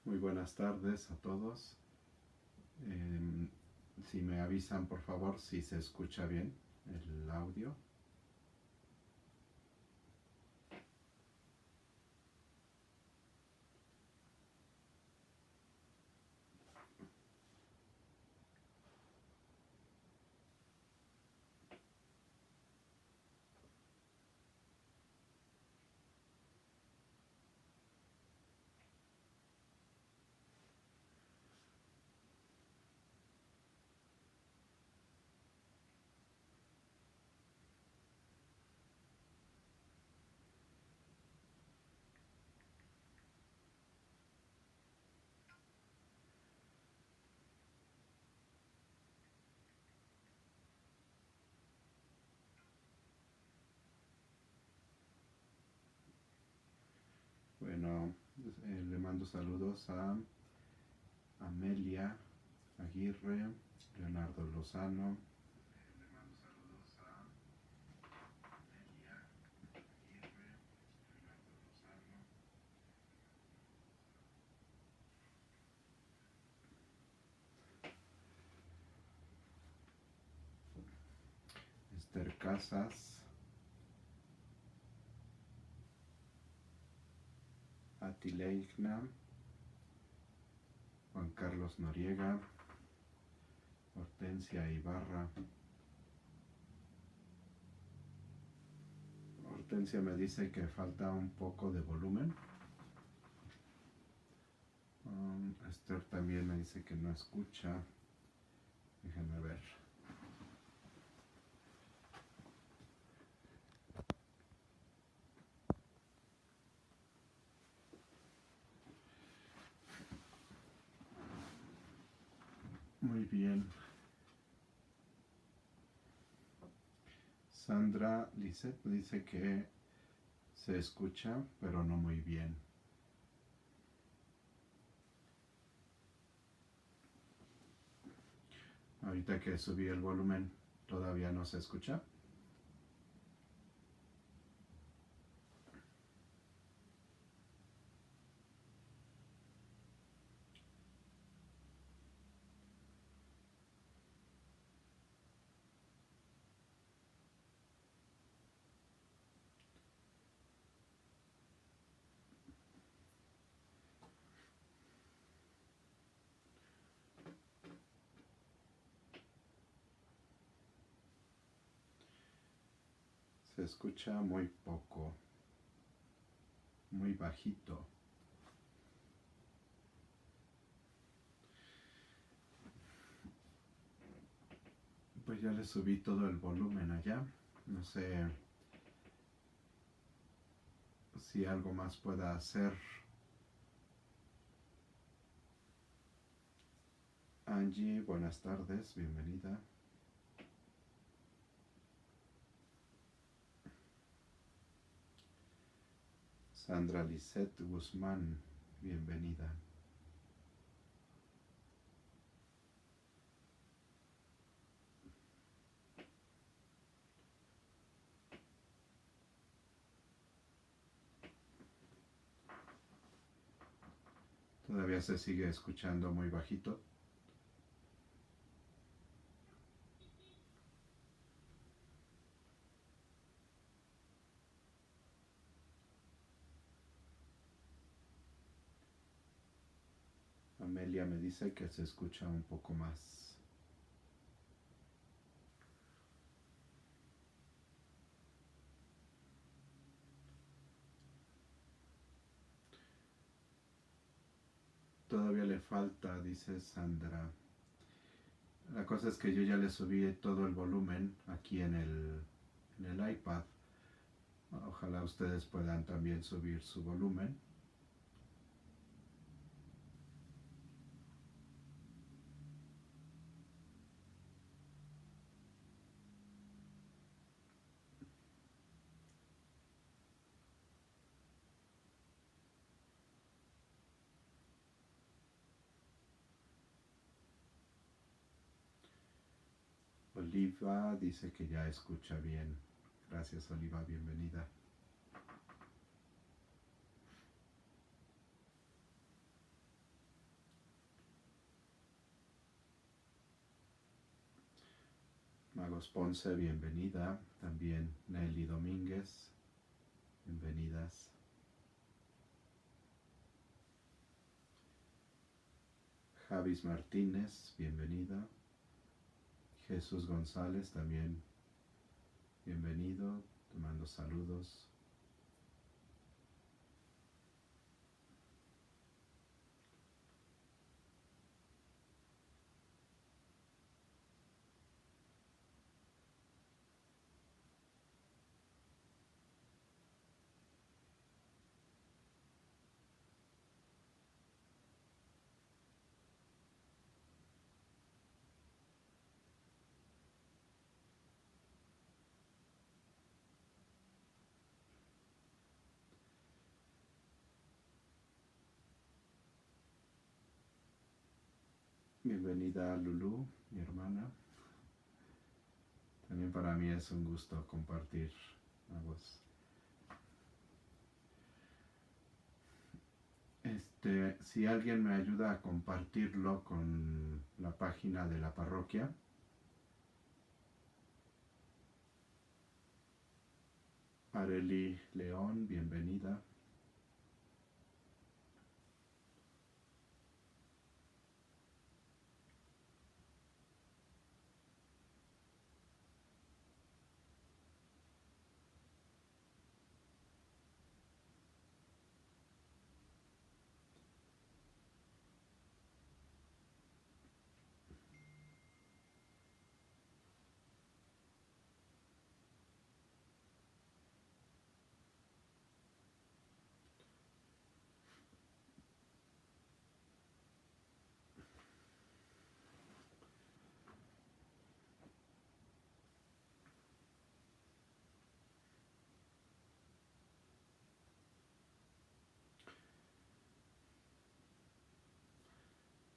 Muy buenas tardes a todos. Si me avisan por favor si se escucha bien el audio. Bueno, le mando saludos a Amelia Aguirre, Leonardo Lozano, Esther Casas, Atileigna, Juan Carlos Noriega, Hortensia Ibarra. Hortensia me dice que falta un poco de volumen. Esther también me dice que no escucha. Déjenme ver. Muy bien. Sandra Lisette dice que se escucha, pero no muy bien. Ahorita que subí el volumen, ¿todavía no se escucha? Se escucha muy poco, muy bajito. Pues ya le subí todo el volumen allá. No sé si algo más pueda hacer. Angie, buenas tardes, bienvenida. Sandra Lisette Guzmán, bienvenida. Todavía se sigue escuchando muy bajito. Amelia me dice que se escucha un poco más. Todavía le falta, dice Sandra. La cosa es que yo ya le subí todo el volumen aquí en el iPad. Ojalá ustedes puedan también subir su volumen. Oliva dice que ya escucha bien. Gracias, Oliva, bienvenida. Magos Ponce, bienvenida. También Nelly Domínguez, bienvenidas. Javis Martínez, bienvenida. Jesús González, también bienvenido. Te mando saludos. Bienvenida Lulu, mi hermana. También para mí es un gusto compartir a vos. Si alguien me ayuda a compartirlo con la página de la parroquia. Areli León, bienvenida.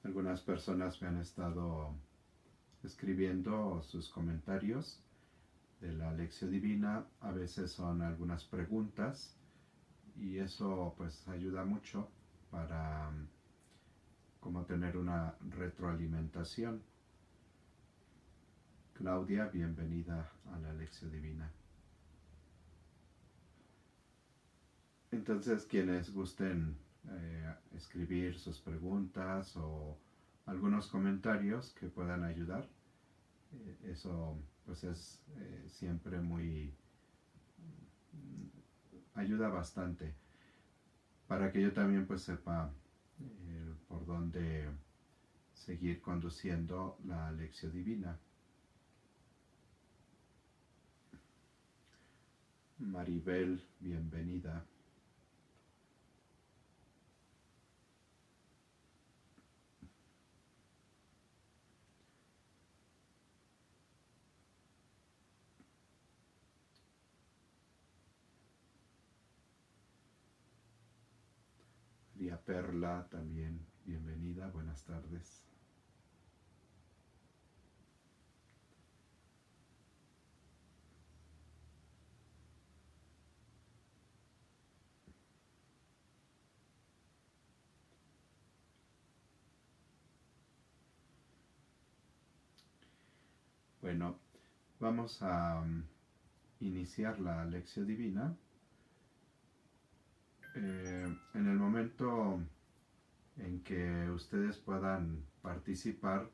Algunas personas me han estado escribiendo sus comentarios de la lección divina. A veces son algunas preguntas y eso pues ayuda mucho para como tener una retroalimentación. Claudia, bienvenida a la lección divina. Entonces, quienes gusten escribir sus preguntas o algunos comentarios que puedan ayudar, eso pues es siempre muy ayuda bastante para que yo también pues sepa por dónde seguir conduciendo la lección divina. Maribel, bienvenida. María Perla, también bienvenida, buenas tardes. Bueno, vamos a iniciar la lección divina. En el momento en que ustedes puedan participar,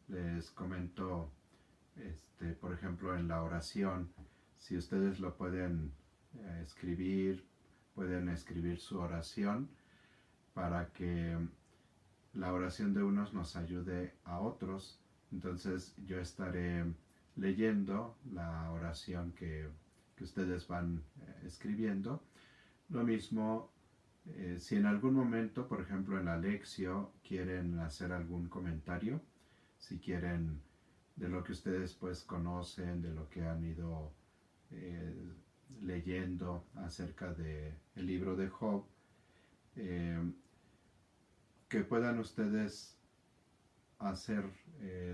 les comento, por ejemplo, en la oración, si ustedes lo pueden escribir, pueden escribir su oración para que la oración de unos nos ayude a otros. Entonces yo estaré leyendo la oración que ustedes van escribiendo. Lo mismo, si en algún momento, por ejemplo en la lección, quieren hacer algún comentario, si quieren de lo que ustedes pues conocen, de lo que han ido eh, leyendo acerca del libro de Job, eh, que puedan ustedes hacer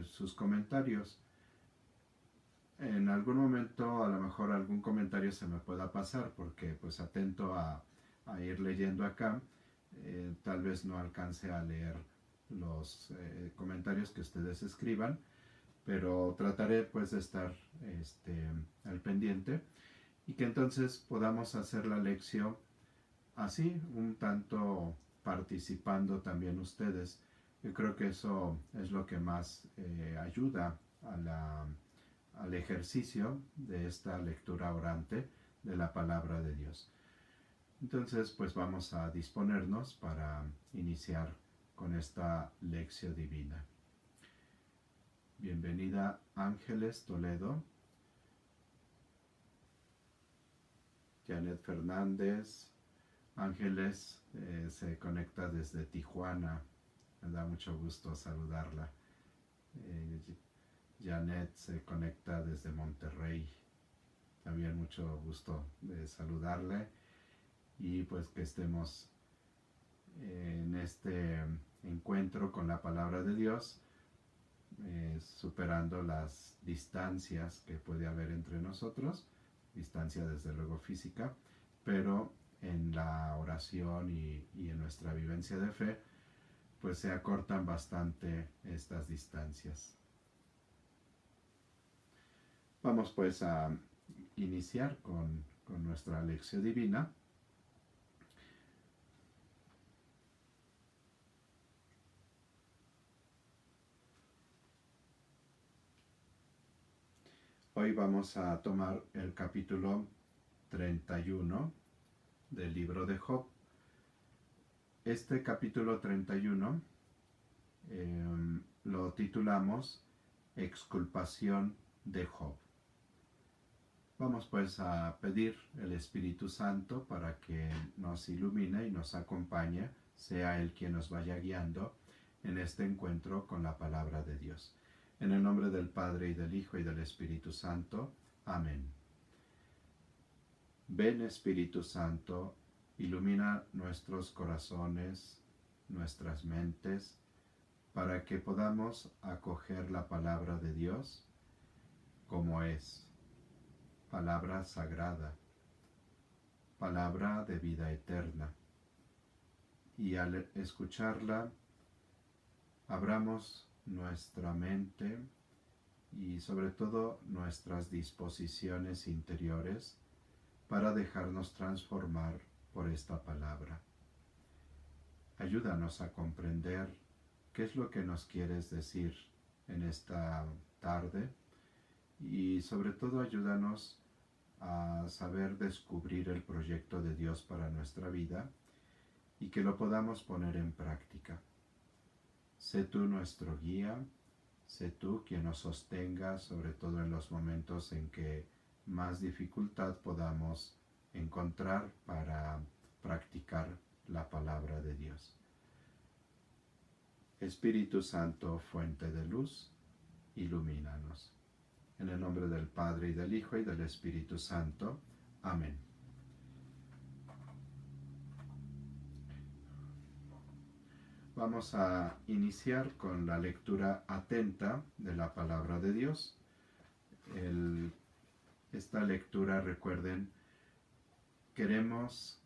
sus comentarios. En algún momento a lo mejor algún comentario se me pueda pasar porque pues atento a ir leyendo acá, tal vez no alcance a leer los comentarios que ustedes escriban, pero trataré pues de estar al pendiente y que entonces podamos hacer la lección así, un tanto participando también ustedes. Yo creo que eso es lo que más ayuda al ejercicio de esta lectura orante de la palabra de Dios. Entonces, pues vamos a disponernos para iniciar con esta lección divina. Bienvenida Ángeles Toledo, Janet Fernández. Ángeles se conecta desde Tijuana, me da mucho gusto saludarla. Janet se conecta desde Monterrey, también mucho gusto de saludarle y pues que estemos en este encuentro con la palabra de Dios, superando las distancias que puede haber entre nosotros, distancia desde luego física, pero en la oración y en nuestra vivencia de fe, pues se acortan bastante estas distancias. Vamos pues a iniciar con nuestra lección divina. Hoy vamos a tomar el capítulo 31 del libro de Job. Este capítulo 31 lo titulamos Exculpación de Job. Vamos pues a pedir el Espíritu Santo para que nos ilumine y nos acompañe, sea Él quien nos vaya guiando en este encuentro con la palabra de Dios. En el nombre del Padre y del Hijo y del Espíritu Santo. Amén. Ven Espíritu Santo, ilumina nuestros corazones, nuestras mentes, para que podamos acoger la palabra de Dios como es, palabra sagrada, palabra de vida eterna. Y al escucharla, abramos nuestra mente y sobre todo nuestras disposiciones interiores para dejarnos transformar por esta palabra. Ayúdanos a comprender qué es lo que nos quieres decir en esta tarde y sobre todo ayúdanos a saber descubrir el proyecto de Dios para nuestra vida y que lo podamos poner en práctica. Sé tú nuestro guía, sé tú quien nos sostenga, sobre todo en los momentos en que más dificultad podamos encontrar para practicar la palabra de Dios. Espíritu Santo, fuente de luz, ilumínanos. En el nombre del Padre y del Hijo y del Espíritu Santo. Amén. Vamos a iniciar con la lectura atenta de la palabra de Dios. Esta lectura, recuerden, queremos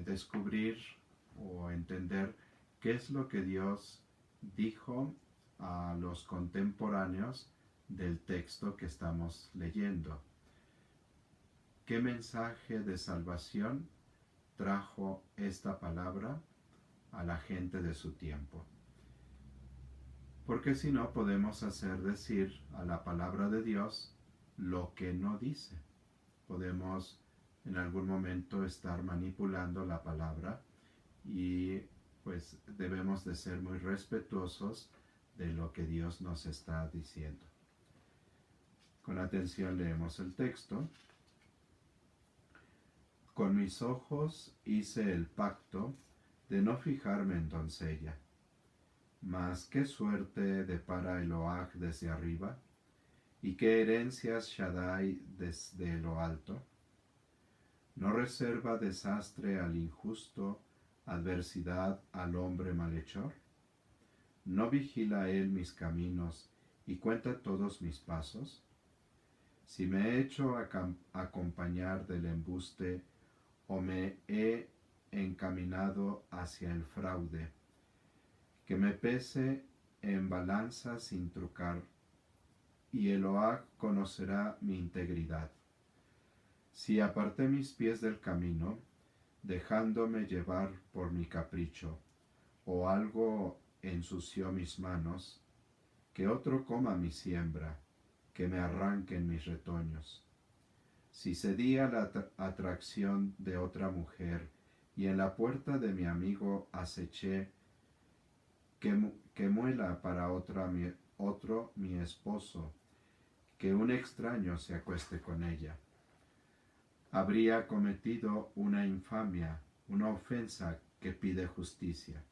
descubrir o entender qué es lo que Dios dijo a los contemporáneos del texto que estamos leyendo. ¿Qué mensaje de salvación trajo esta palabra a la gente de su tiempo? Porque si no, podemos hacer decir a la palabra de Dios lo que no dice. Podemos en algún momento estar manipulando la palabra y pues debemos de ser muy respetuosos de lo que Dios nos está diciendo. Con atención leemos el texto. Con mis ojos hice el pacto de no fijarme en doncella. Mas qué suerte depara Eloah desde arriba, y qué herencias Shaddai desde lo alto. No reserva desastre al injusto, adversidad al hombre malhechor. No vigila él mis caminos y cuenta todos mis pasos. Si me he hecho acompañar del embuste o me he encaminado hacia el fraude, que me pese en balanza sin trucar, y Eloah conocerá mi integridad. Si aparté mis pies del camino, dejándome llevar por mi capricho, o algo ensució mis manos, que otro coma mi siembra, que me arranquen mis retoños. Si cedí a la atracción de otra mujer, y en la puerta de mi amigo aceché que muela para otro mi esposo, que un extraño se acueste con ella. Habría cometido una infamia, una ofensa que pide justicia.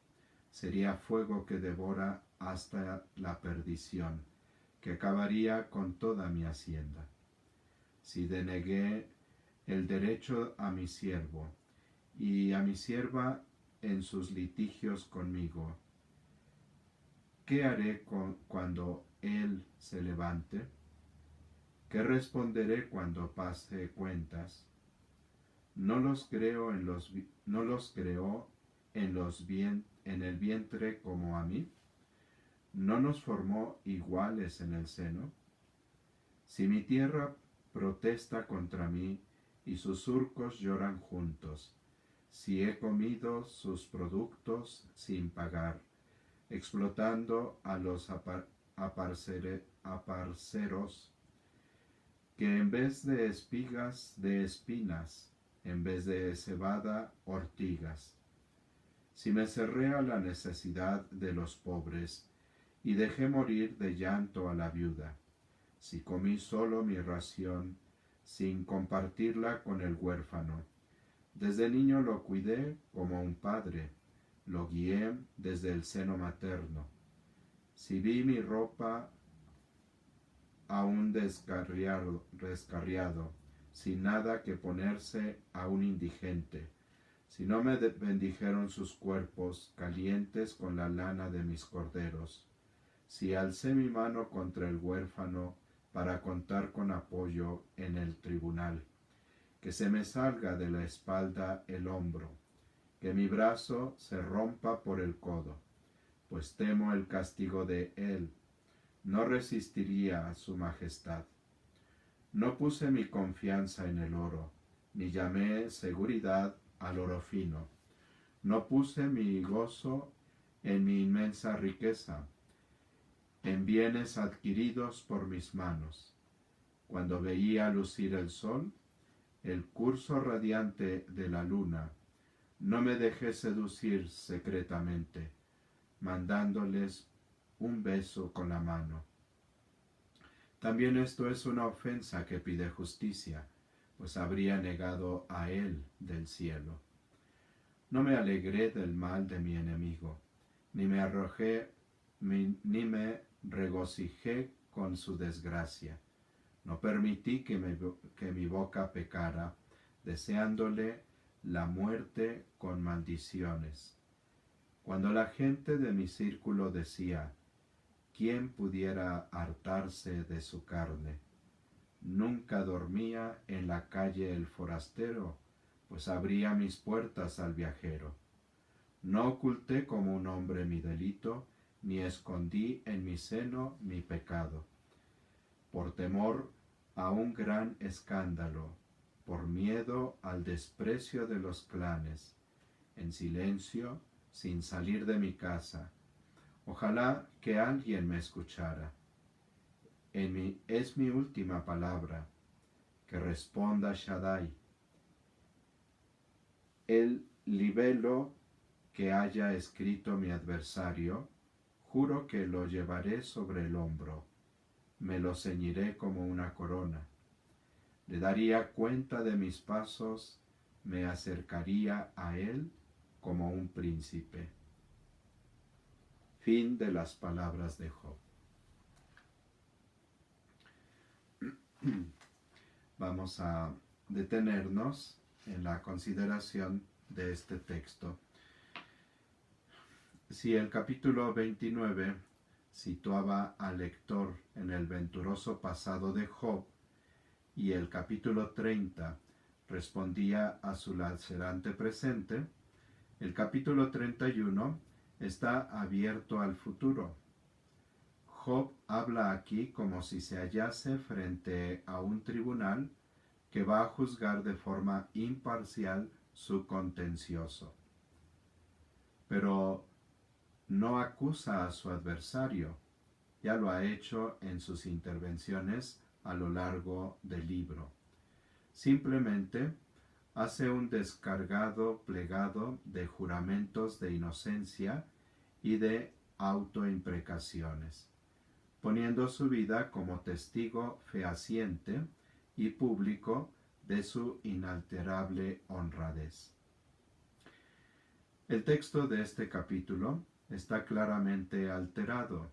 Sería fuego que devora hasta la perdición, que acabaría con toda mi hacienda. Si denegué el derecho a mi siervo y a mi sierva en sus litigios conmigo, ¿qué haré cuando él se levante? ¿Qué responderé cuando pase cuentas? ¿No los creó en el vientre como a mí? ¿No nos formó iguales en el seno? Si mi tierra protesta contra mí y sus surcos lloran juntos, si he comido sus productos sin pagar, explotando a los aparceros, que en vez de espigas de espinas, en vez de cebada ortigas. Si me cerré a la necesidad de los pobres y dejé morir de llanto a la viuda, si comí solo mi ración sin compartirla con el huérfano, desde niño lo cuidé como un padre, lo guié desde el seno materno. Si vi mi ropa a un descarriado, sin nada que ponerse a un indigente, si no me bendijeron sus cuerpos calientes con la lana de mis corderos, si alcé mi mano contra el huérfano para contar con apoyo en el tribunal, que se me salga de la espalda el hombro, que mi brazo se rompa por el codo, pues temo el castigo de él, no resistiría a su majestad. No puse mi confianza en el oro, ni llamé seguridad al oro fino. No puse mi gozo en mi inmensa riqueza, en bienes adquiridos por mis manos. Cuando veía lucir el sol, el curso radiante de la luna, no me dejé seducir secretamente, mandándoles un beso con la mano. También esto es una ofensa que pide justicia, pues habría negado a él del cielo. No me alegré del mal de mi enemigo, ni me regocijé con su desgracia. No permití que mi boca pecara, deseándole la muerte con maldiciones. Cuando la gente de mi círculo decía, ¿quién pudiera hartarse de su carne? Nunca dormía en la calle el forastero, pues abría mis puertas al viajero. No oculté como un hombre mi delito, ni escondí en mi seno mi pecado. Por temor a un gran escándalo, por miedo al desprecio de los clanes, en silencio, sin salir de mi casa. Ojalá que alguien me escuchara. Es mi última palabra, que responda Shaddai. El libelo que haya escrito mi adversario, juro que lo llevaré sobre el hombro, me lo ceñiré como una corona. Le daría cuenta de mis pasos, me acercaría a él como un príncipe. Fin de las palabras de Job. Vamos a detenernos en la consideración de este texto. Si el capítulo 29 situaba al lector en el venturoso pasado de Job y el capítulo 30 respondía a su lacerante presente, el capítulo 31 está abierto al futuro. Job habla aquí como si se hallase frente a un tribunal que va a juzgar de forma imparcial su contencioso. Pero no acusa a su adversario, ya lo ha hecho en sus intervenciones a lo largo del libro. Simplemente hace un descargado plegado de juramentos de inocencia y de autoimprecaciones, poniendo su vida como testigo fehaciente y público de su inalterable honradez. El texto de este capítulo está claramente alterado.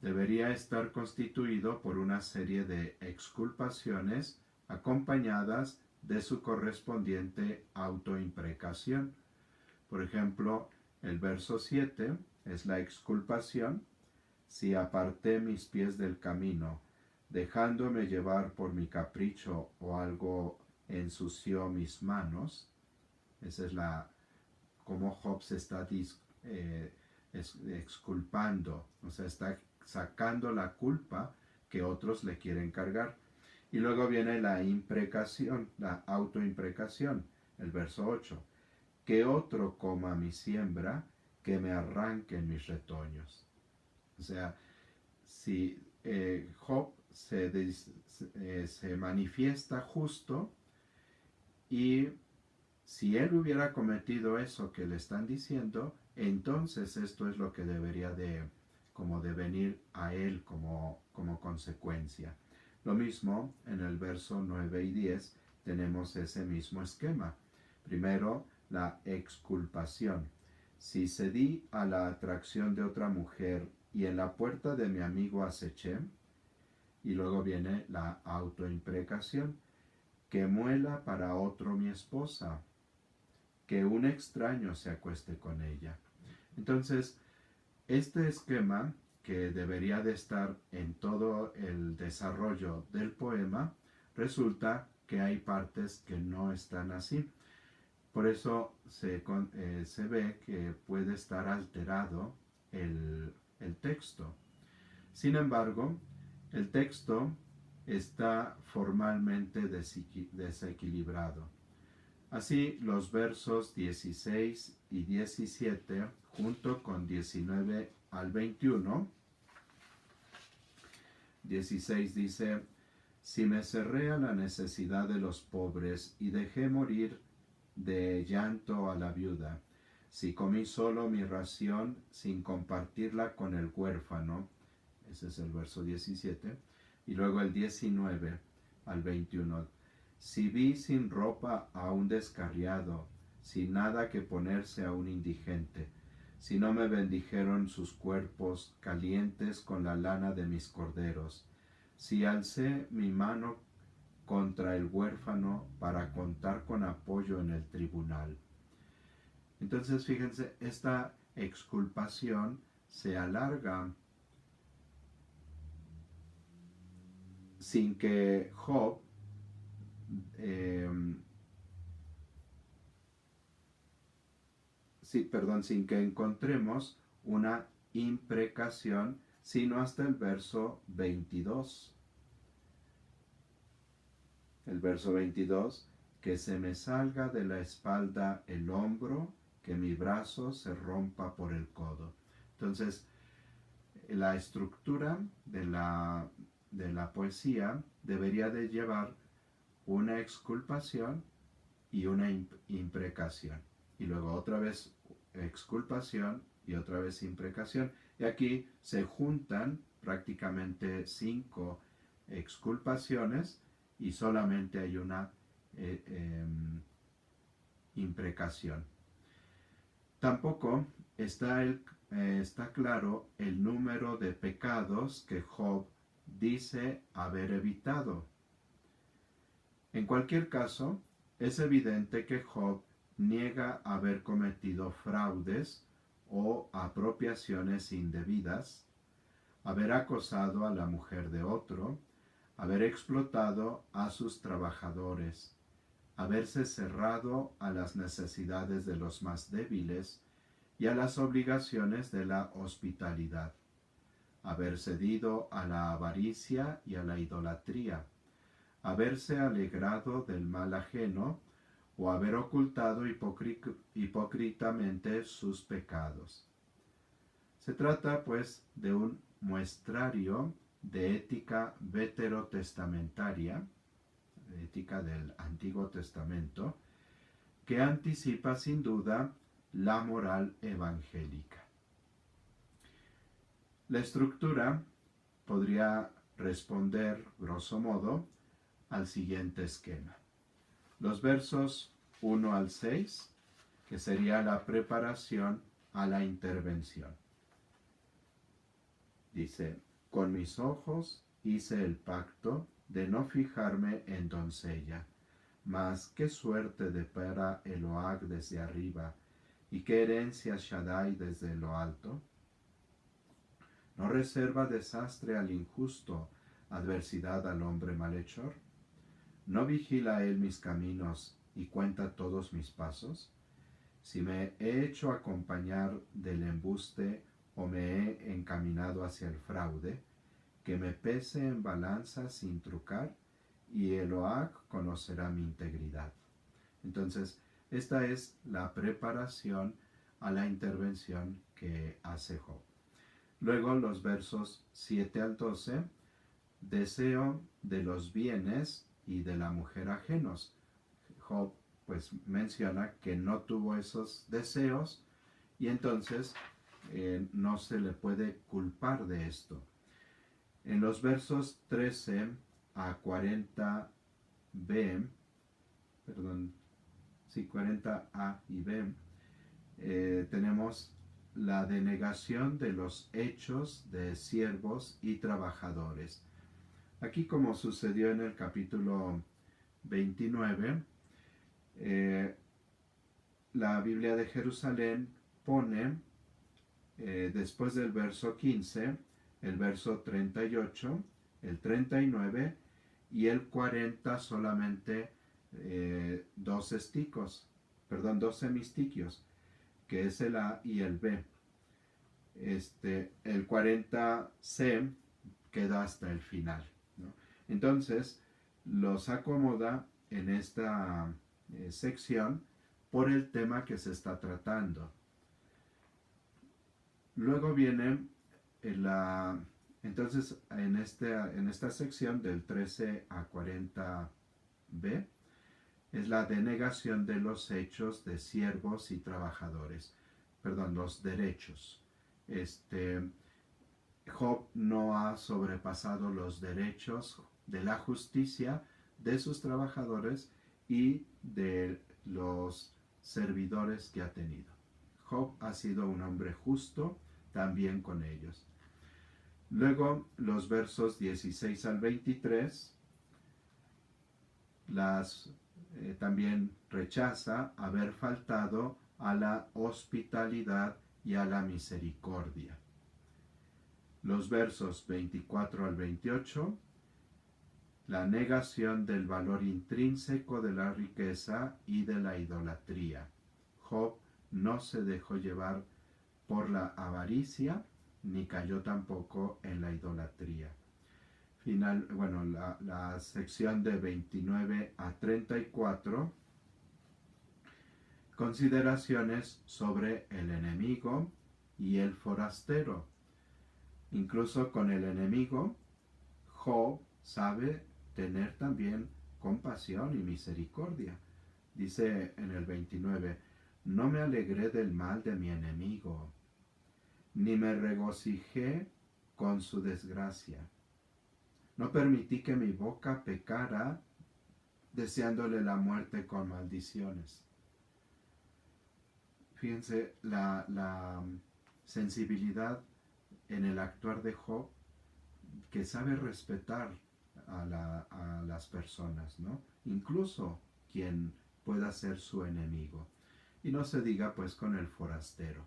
Debería estar constituido por una serie de exculpaciones acompañadas de su correspondiente autoimprecación. Por ejemplo, el verso 7 es la exculpación: si aparté mis pies del camino, dejándome llevar por mi capricho o algo ensució mis manos. Esa es como Job se está exculpando, o sea, está sacando la culpa que otros le quieren cargar. Y luego viene la imprecación, la autoimprecación, el verso 8: que otro coma mi siembra, que me arranquen mis retoños. O sea, si Job se manifiesta justo, y si él hubiera cometido eso que le están diciendo, entonces esto es lo que debería de venir a él como consecuencia. Lo mismo en el verso 9 y 10 tenemos ese mismo esquema. Primero, la exculpación. Si cedí a la atracción de otra mujer y en la puerta de mi amigo aceché, y luego viene la autoimprecación: que muela para otro mi esposa, que un extraño se acueste con ella. Entonces, este esquema, que debería de estar en todo el desarrollo del poema, resulta que hay partes que no están así. Por eso se ve que puede estar alterado el texto. Sin embargo, el texto está formalmente desequilibrado. Así, los versos 16 y 17, junto con 19 al 21, 16 dice: si me cerré a la necesidad de los pobres y dejé morir de llanto a la viuda, si comí solo mi ración sin compartirla con el huérfano, ese es el verso 17, y luego el 19 al 21, si vi sin ropa a un descarriado, sin nada que ponerse a un indigente, si no me bendijeron sus cuerpos calientes con la lana de mis corderos, si alcé mi mano contra el huérfano para contar con apoyo en el tribunal. Entonces, fíjense, esta exculpación se alarga sin que Job sin que encontremos una imprecación, sino hasta el verso 22. El verso 22: que se me salga de la espalda el hombro, que mi brazo se rompa por el codo. Entonces, la estructura de la poesía debería de llevar una exculpación y una imprecación. Y luego otra vez exculpación y otra vez imprecación. Y aquí se juntan prácticamente 5 exculpaciones y solamente hay una imprecación. Tampoco está claro el número de pecados que Job dice haber evitado. En cualquier caso, es evidente que Job niega haber cometido fraudes o apropiaciones indebidas, haber acosado a la mujer de otro, haber explotado a sus trabajadores, haberse cerrado a las necesidades de los más débiles y a las obligaciones de la hospitalidad, haber cedido a la avaricia y a la idolatría, haberse alegrado del mal ajeno, o haber ocultado hipócritamente sus pecados. Se trata, pues, de un muestrario de ética veterotestamentaria, ética del Antiguo Testamento, que anticipa sin duda la moral evangélica. La estructura podría responder, grosso modo, al siguiente esquema. Los versos 1 al 6, que sería la preparación a la intervención. Dice, con mis ojos hice el pacto de no fijarme en doncella, mas qué suerte depara Eloag desde arriba, y qué herencia Shaddai desde lo alto. ¿No reserva desastre al injusto, adversidad al hombre malhechor? ¿No vigila él mis caminos y cuenta todos mis pasos? Si me he hecho acompañar del embuste o me he encaminado hacia el fraude, que me pese en balanza sin trucar, y Eloag conocerá mi integridad. Entonces, esta es la preparación a la intervención que hace Job. Luego los versos 7 al 12, deseo de los bienes y de la mujer ajenos. Job pues menciona que no tuvo esos deseos y entonces no se le puede culpar de esto. En los versos 13 a 40b, perdón, sí, 40a y b, tenemos la denegación de los hechos de siervos y trabajadores. Aquí, como sucedió en el capítulo 29, la Biblia de Jerusalén pone, después del verso 15, el verso 38, el 39 y el 40 solamente 12 semistiquios, que es el A y el B. El 40C queda hasta el final, ¿no? Entonces, los acomoda en esta sección por el tema que se está tratando. Luego viene entonces en esta sección del 13 a 40b es la denegación de los hechos de siervos y trabajadores, perdón, los derechos. Job no ha sobrepasado los derechos de la justicia de sus trabajadores y de los servidores que ha tenido. Job ha sido un hombre justo también con ellos. Luego, los versos 16 al 23, también rechaza haber faltado a la hospitalidad y a la misericordia. Los versos 24 al 28, la negación del valor intrínseco de la riqueza y de la idolatría. Job no se dejó llevar por la avaricia, ni cayó tampoco en la idolatría. La sección de 29 a 34, consideraciones sobre el enemigo y el forastero. Incluso con el enemigo, Job sabe tener también compasión y misericordia. Dice en el 29, no me alegré del mal de mi enemigo, ni me regocijé con su desgracia. No permití que mi boca pecara deseándole la muerte con maldiciones. Fíjense la sensibilidad en el actuar de Job, que sabe respetar a las personas, ¿no? Incluso quien pueda ser su enemigo. Y no se diga pues con el forastero.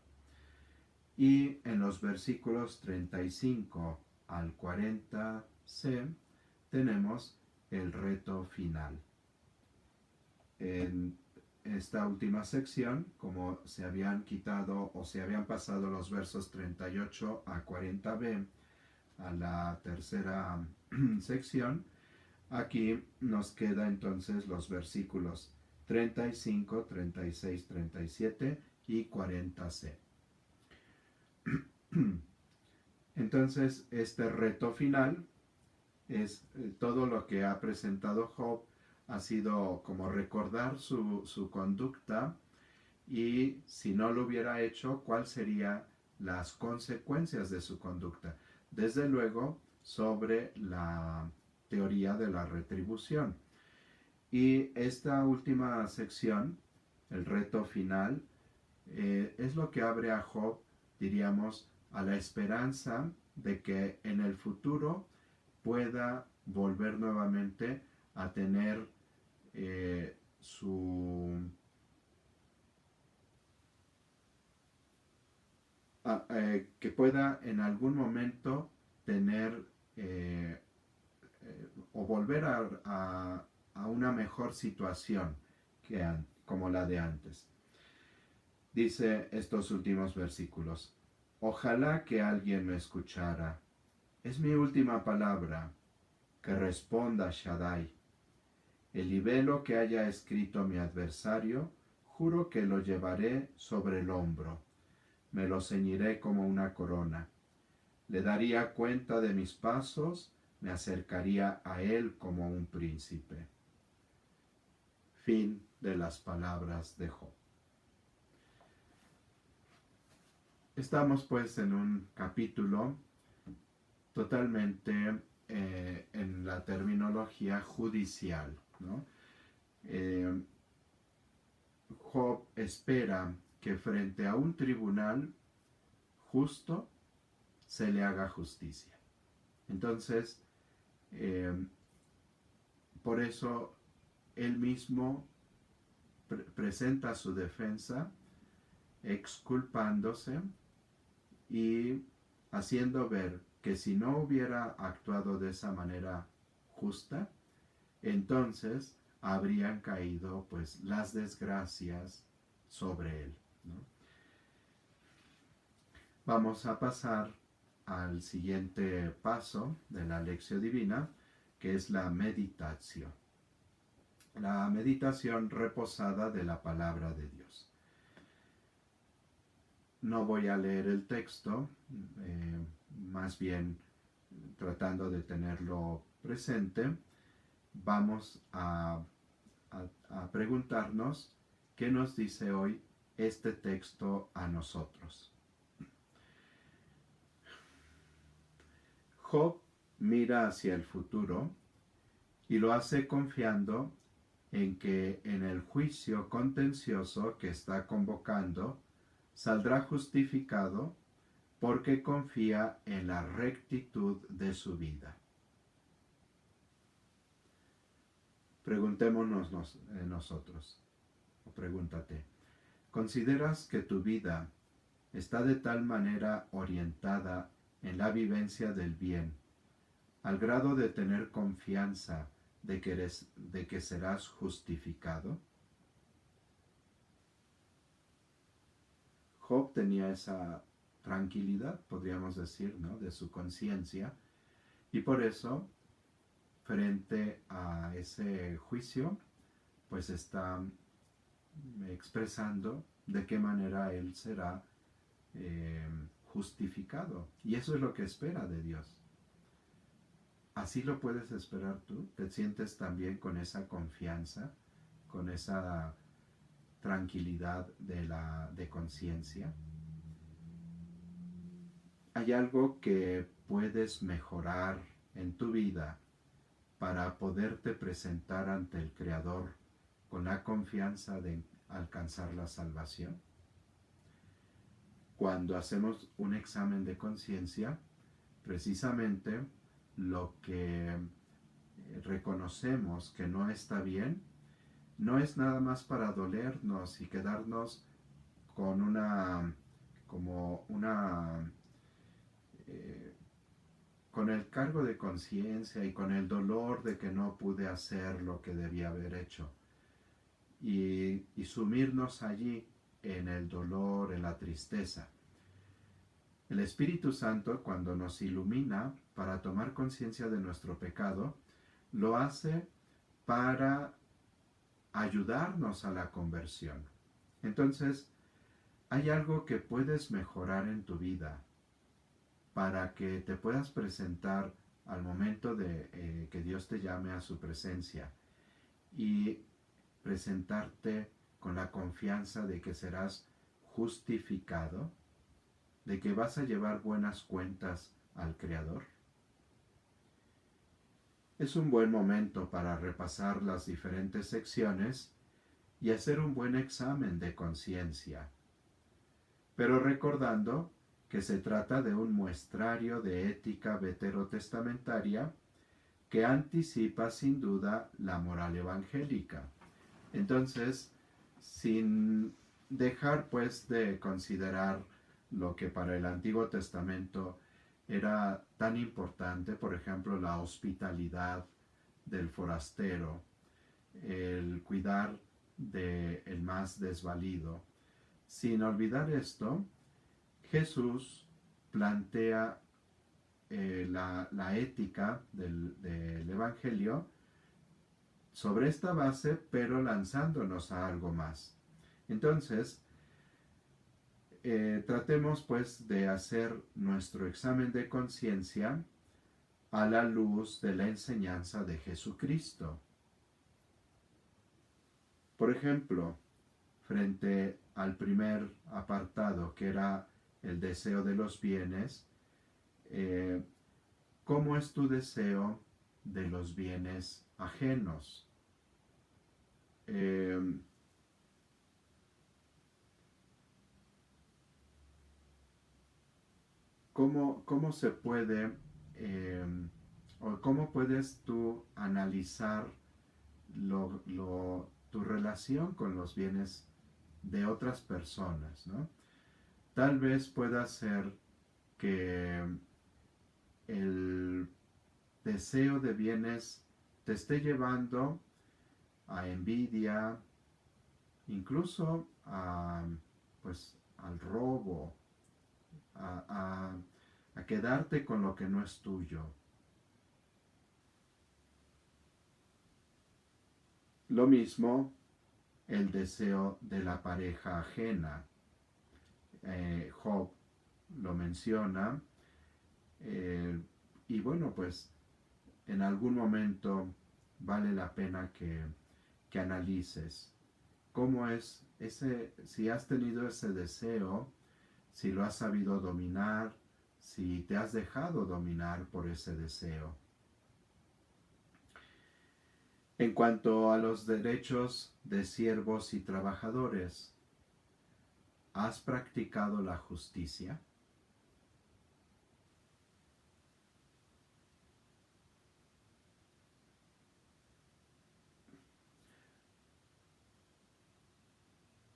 Y en los versículos 35 al 40c tenemos el reto final. En esta última sección, como se habían quitado o se habían pasado los versos 38 a 40b, a la tercera sección. Aquí nos queda entonces los versículos 35, 36, 37 y 40c. Entonces, este reto final es todo lo que ha presentado Job, ha sido como recordar su conducta, y si no lo hubiera hecho, cuáles serían las consecuencias de su conducta. Desde luego, sobre la teoría de la retribución. Y esta última sección, el reto final, es lo que abre a Job, diríamos, a la esperanza de que en el futuro pueda volver nuevamente a tener que pueda en algún momento tener o volver a una mejor situación como la de antes. Dice estos últimos versículos: ojalá que alguien me escuchara. Es mi última palabra, que responda Shaddai. El libelo que haya escrito mi adversario, juro que lo llevaré sobre el hombro. Me lo ceñiré como una corona. Le daría cuenta de mis pasos, me acercaría a él como un príncipe. Fin de las palabras de Job. Estamos pues en un capítulo totalmente en la terminología judicial, ¿no? Job espera que frente a un tribunal justo se le haga justicia. Entonces, por eso él mismo presenta su defensa exculpándose y haciendo ver que si no hubiera actuado de esa manera justa, entonces habrían caído pues las desgracias sobre él, ¿no? Vamos a pasar al siguiente paso de la lección divina, que es la meditación. La meditación reposada de la palabra de Dios. No voy a leer el texto, más bien tratando de tenerlo presente, vamos a preguntarnos qué nos dice hoy este texto a nosotros. Job mira hacia el futuro y lo hace confiando en que en el juicio contencioso que está convocando saldrá justificado porque confía en la rectitud de su vida. Preguntémonos nosotros, o pregúntate, ¿consideras que tu vida está de tal manera orientada en la vivencia del bien, al grado de tener confianza de que serás justificado? Job tenía esa tranquilidad, podríamos decir, ¿no?, de su conciencia, y por eso, frente a ese juicio, pues está expresando de qué manera él será justificado. Y eso es lo que espera de Dios. ¿Así lo puedes esperar tú? ¿Te sientes también con esa confianza, con esa tranquilidad de conciencia? ¿Hay algo que puedes mejorar en tu vida para poderte presentar ante el Creador con la confianza de alcanzar la salvación? Cuando hacemos un examen de conciencia, precisamente lo que reconocemos que no está bien, no es nada más para dolernos y quedarnos con con el cargo de conciencia y con el dolor de que no pude hacer lo que debía haber hecho. Y sumirnos allí en el dolor, en la tristeza. El Espíritu Santo, cuando nos ilumina para tomar conciencia de nuestro pecado, lo hace para ayudarnos a la conversión. Entonces, hay algo que puedes mejorar en tu vida para que te puedas presentar al momento de que Dios te llame a su presencia y presentarte con la confianza de que serás justificado, de que vas a llevar buenas cuentas al Creador. Es un buen momento para repasar las diferentes secciones y hacer un buen examen de conciencia, pero recordando que se trata de un muestrario de ética veterotestamentaria que anticipa sin duda la moral evangélica. Entonces, sin dejar pues de considerar lo que para el Antiguo Testamento era tan importante, por ejemplo, la hospitalidad del forastero, el cuidar del más desvalido. Sin olvidar esto, Jesús plantea la ética del Evangelio sobre esta base, pero lanzándonos a algo más. Entonces, tratemos pues de hacer nuestro examen de conciencia a la luz de la enseñanza de Jesucristo. Por ejemplo, frente al primer apartado, que era el deseo de los bienes, ¿cómo es tu deseo de los bienes ajenos? ¿Cómo se puede o cómo puedes tú analizar tu relación con los bienes de otras personas, ¿no? Tal vez pueda ser que el deseo de bienes te esté llevando a envidia, incluso pues, al robo, a quedarte con lo que no es tuyo. Lo mismo el deseo de la pareja ajena. Job lo menciona, y bueno, pues en algún momento vale la pena que analices cómo es ese, si has tenido ese deseo, si lo has sabido dominar, si te has dejado dominar por ese deseo. En cuanto a los derechos de siervos y trabajadores, ¿has practicado la justicia?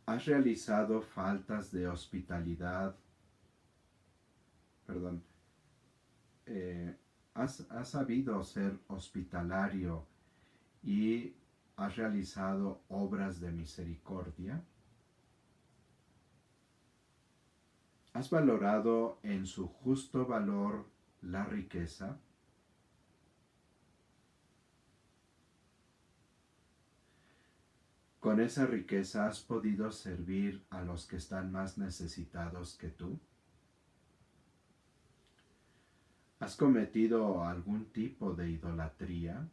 ¿Has realizado faltas de hospitalidad? Perdón. ¿Has sabido ser hospitalario y has realizado obras de misericordia? ¿Has valorado en su justo valor la riqueza? ¿Con esa riqueza has podido servir a los que están más necesitados que tú? ¿Has cometido algún tipo de idolatría?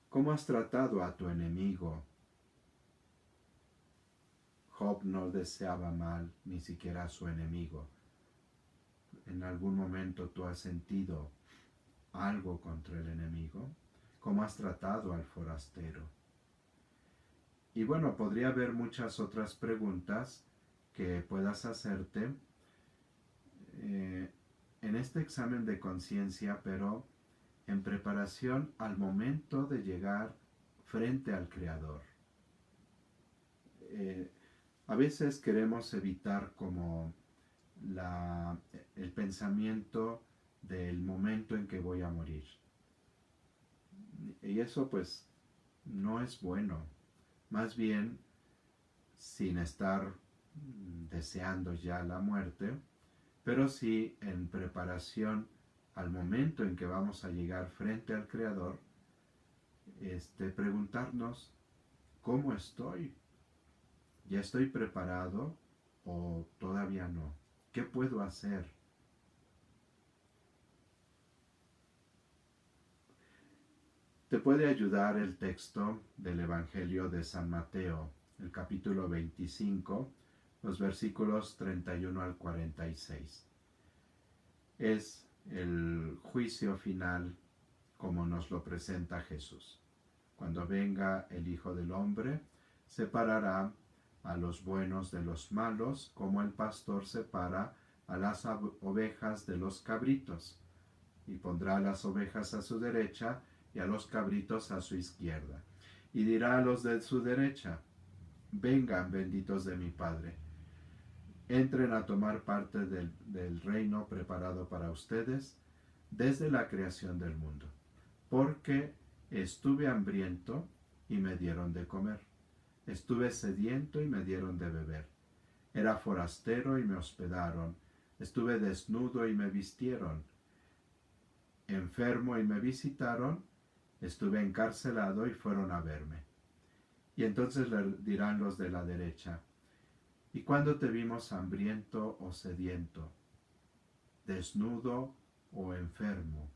¿Cómo has tratado a tu enemigo? Job no deseaba mal ni siquiera a su enemigo. ¿En algún momento tú has sentido algo contra el enemigo? ¿Cómo has tratado al forastero? Y bueno, podría haber muchas otras preguntas que puedas hacerte en este examen de conciencia, pero en preparación al momento de llegar frente al Creador. A veces queremos evitar como el pensamiento del momento en que voy a morir. Y eso pues no es bueno. Más bien, sin estar deseando ya la muerte, pero sí en preparación al momento en que vamos a llegar frente al Creador, preguntarnos, ¿cómo estoy? ¿Ya estoy preparado o todavía no? ¿Qué puedo hacer? Te puede ayudar el texto del Evangelio de San Mateo, el capítulo 25, los versículos 31 al 46. Es el juicio final como nos lo presenta Jesús. Cuando venga el Hijo del Hombre, separará a los buenos de los malos, como el pastor separa a las ovejas de los cabritos, y pondrá a las ovejas a su derecha y a los cabritos a su izquierda. Y dirá a los de su derecha, vengan benditos de mi Padre, entren a tomar parte del reino preparado para ustedes desde la creación del mundo, porque estuve hambriento y me dieron de comer, estuve sediento y me dieron de beber, era forastero y me hospedaron, estuve desnudo y me vistieron, enfermo y me visitaron, estuve encarcelado y fueron a verme. Y entonces le dirán los de la derecha, ¿y cuándo te vimos hambriento o sediento, desnudo o enfermo,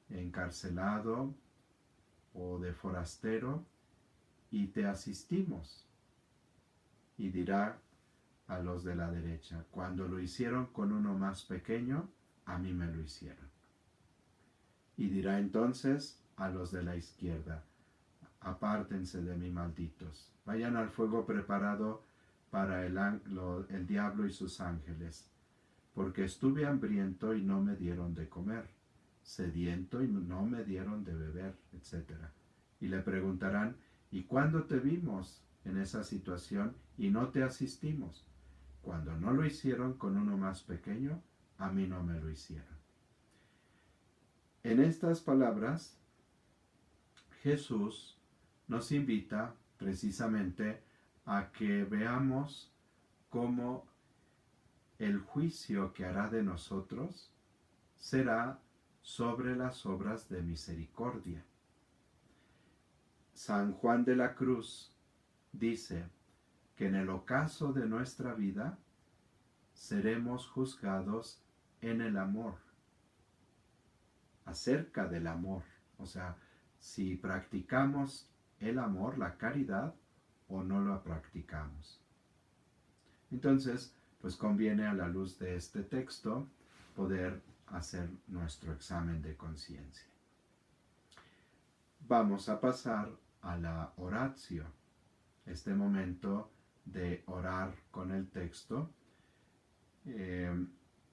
encarcelado o de forastero, y te asistimos? Y dirá a los de la derecha, cuando lo hicieron con uno más pequeño, a mí me lo hicieron. Y dirá entonces a los de la izquierda, apártense de mí, malditos, vayan al fuego preparado para el diablo y sus ángeles, porque estuve hambriento y no me dieron de comer, sediento y no me dieron de beber, etc. Y le preguntarán, ¿y cuándo te vimos en esa situación y no te asistimos? Cuando no lo hicieron con uno más pequeño, a mí no me lo hicieron. En estas palabras, Jesús nos invita precisamente a que veamos cómo el juicio que hará de nosotros será sobre las obras de misericordia. San Juan de la Cruz dice que en el ocaso de nuestra vida seremos juzgados en el amor, acerca del amor, o sea, si practicamos el amor, la caridad, o no lo practicamos. Entonces, pues conviene a la luz de este texto poder hacer nuestro examen de conciencia. Vamos a pasar a la oratio, este momento de orar con el texto.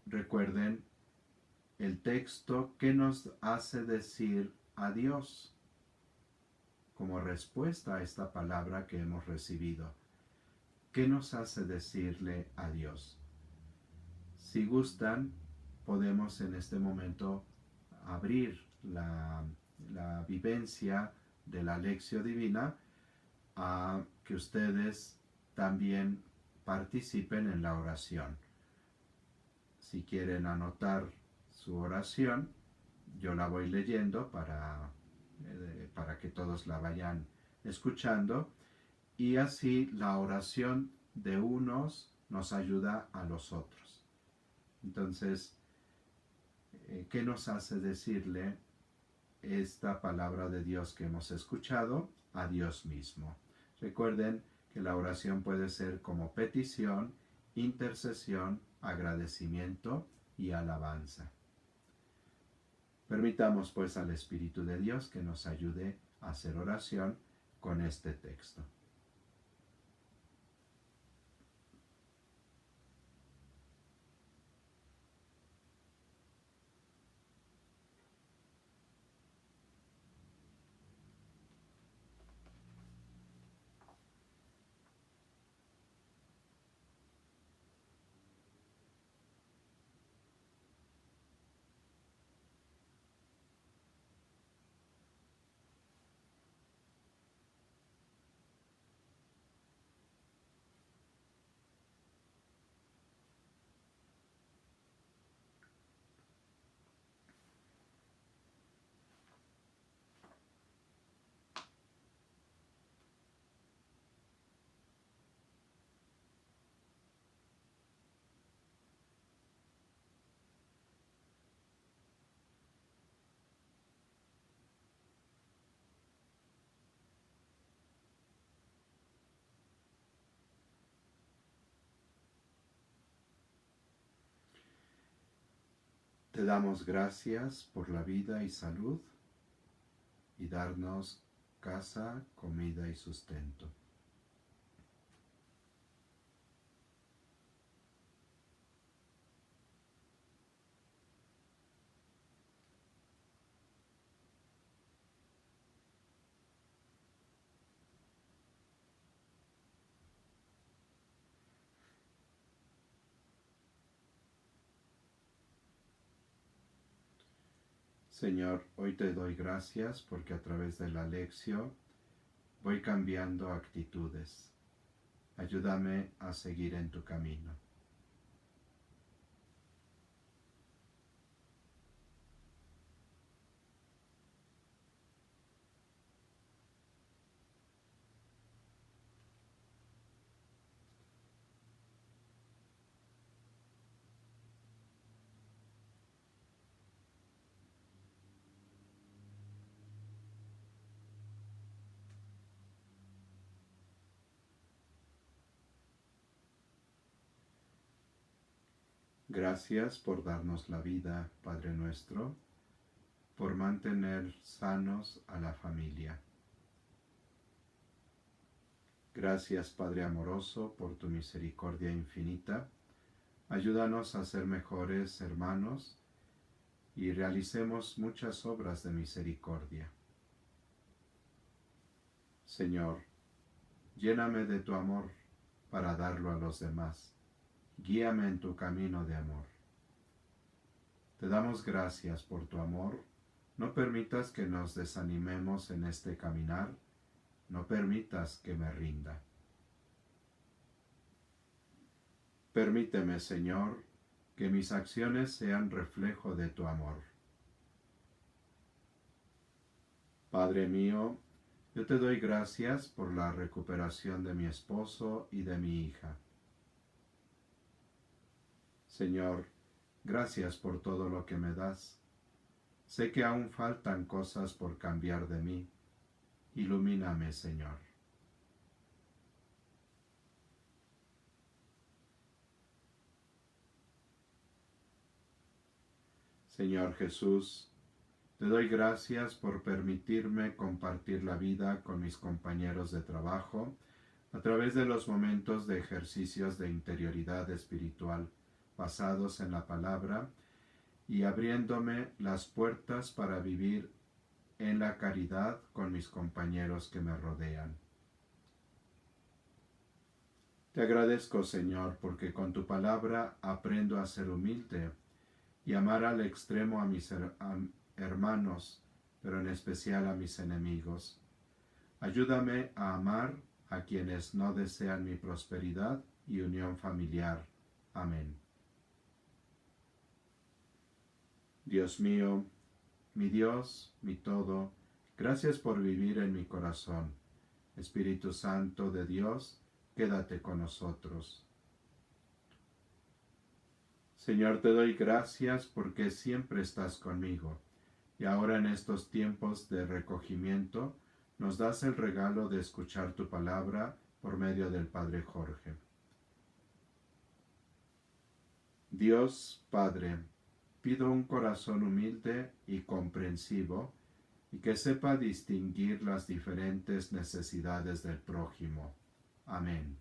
Recuerden el texto que nos hace decir a Dios como respuesta a esta palabra que hemos recibido. ¿Qué nos hace decirle a Dios? Si gustan, podemos en este momento abrir la vivencia de la Lección Divina a que ustedes también participen en la oración. Si quieren anotar su oración, yo la voy leyendo para que todos la vayan escuchando, y así la oración de unos nos ayuda a los otros. Entonces, ¿qué nos hace decirle esta palabra de Dios que hemos escuchado a Dios mismo? Recuerden que la oración puede ser como petición, intercesión, agradecimiento y alabanza. Permitamos pues al Espíritu de Dios que nos ayude a hacer oración con este texto. Te damos gracias por la vida y salud y darnos casa, comida y sustento. Señor, hoy te doy gracias porque a través de la lección voy cambiando actitudes. Ayúdame a seguir en tu camino. Gracias por darnos la vida, Padre nuestro, por mantener sanos a la familia. Gracias, Padre amoroso, por tu misericordia infinita. Ayúdanos a ser mejores hermanos y realicemos muchas obras de misericordia. Señor, lléname de tu amor para darlo a los demás. Guíame en tu camino de amor. Te damos gracias por tu amor. No permitas que nos desanimemos en este caminar. No permitas que me rinda. Permíteme, Señor, que mis acciones sean reflejo de tu amor. Padre mío, yo te doy gracias por la recuperación de mi esposo y de mi hija. Señor, gracias por todo lo que me das. Sé que aún faltan cosas por cambiar de mí. Ilumíname, Señor. Señor Jesús, te doy gracias por permitirme compartir la vida con mis compañeros de trabajo a través de los momentos de ejercicios de interioridad espiritual basados en la palabra y abriéndome las puertas para vivir en la caridad con mis compañeros que me rodean. Te agradezco, Señor, porque con tu palabra aprendo a ser humilde y amar al extremo a mis hermanos, pero en especial a mis enemigos. Ayúdame a amar a quienes no desean mi prosperidad y unión familiar. Amén. Dios mío, mi Dios, mi todo, gracias por vivir en mi corazón. Espíritu Santo de Dios, quédate con nosotros. Señor, te doy gracias porque siempre estás conmigo y ahora en estos tiempos de recogimiento nos das el regalo de escuchar tu palabra por medio del Padre Jorge. Dios Padre, pido un corazón humilde y comprensivo y que sepa distinguir las diferentes necesidades del prójimo. Amén.